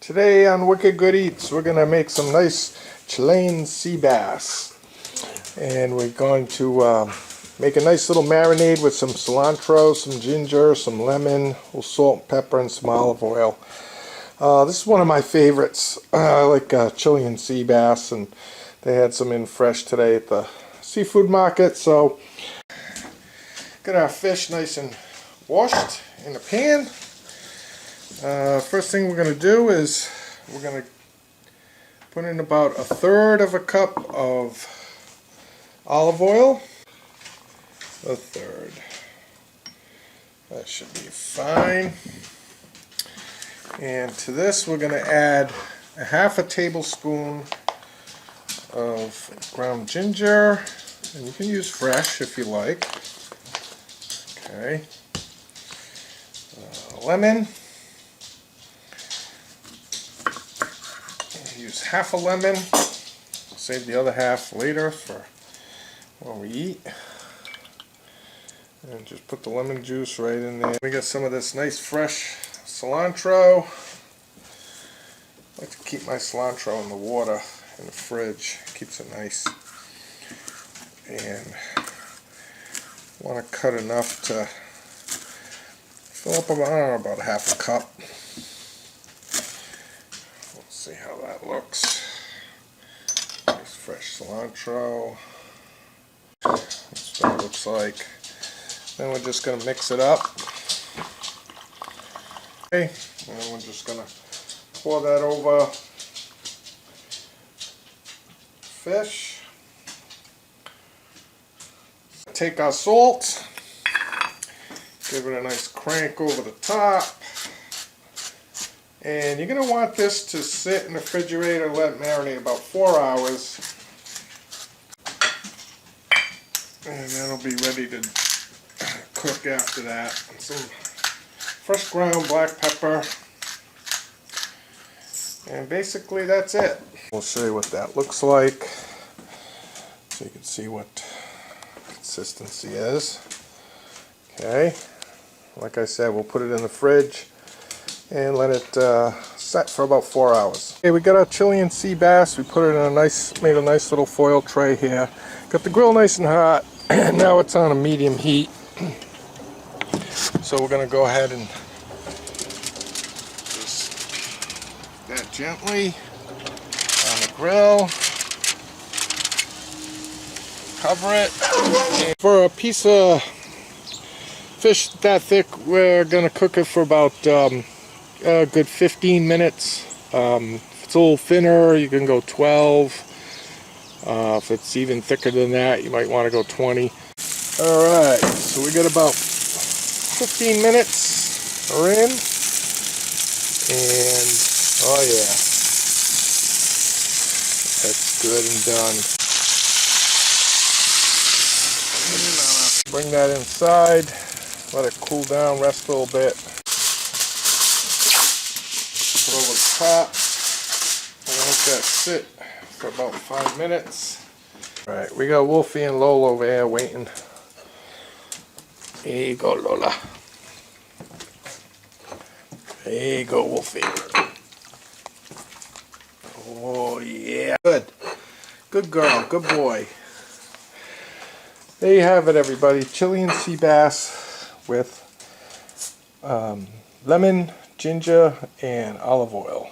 Today on Wicked Good Eats, we're going to make some nice Chilean sea bass. And we're going to make a nice little marinade with some cilantro, some ginger, some lemon, a little salt, pepper, and some olive oil. This is one of my favorites. I like Chilean sea bass, and they had some in fresh today at the seafood market. So, get our fish nice and washed in the pan. First thing we're going to do is we're going to put in about 1/3 of a cup of olive oil. 1/3. That should be fine. And to this we're going to add 1/2 tablespoon of ground ginger, and you can use fresh if you like. Okay. Lemon. Use 1/2 a lemon. Save the other half later for when we eat. And just put the lemon juice right in there. We got some of this nice fresh cilantro. I like to keep my cilantro in the water in the fridge. Keeps it nice. And want to cut enough to fill up about 1/2 cup. Let's see how that looks. Nice fresh cilantro. That's what it looks like. Then we're just going to mix it up. Okay, and then we're just going to pour that over fish. Take our salt, give it a nice crank over the top, and you're going to want this to sit in the refrigerator and let it marinate about 4 hours, and then it'll be ready to cook after that. Some fresh ground black pepper, and basically that's it. We'll show you what that looks like so you can see what consistency is. Okay, like I said, we'll put it in the fridge and let it set for about 4 hours. Okay, we got our Chilean sea bass. We put it in made a nice little foil tray here. Got the grill nice and hot, and now it's on a medium heat. So we're going to go ahead and just that gently on the grill. Cover it. And for a piece of fish that thick, we're going to cook it for about a good 15 minutes. If it's a little thinner, you can go 12. If it's even thicker than that, you might want to go 20. Alright, so we got about 15 minutes are in, and oh yeah, that's good and done. Bring that inside, let it cool down, rest a little bit. Put over the top, and let that sit for about 5 minutes. Alright, we got Wolfie and Lola over here waiting. There you go, Lola. There you go, Wolfie. Oh, yeah. Good. Good girl. Good boy. There you have it, everybody. Chilean sea bass with lemon, ginger, and olive oil.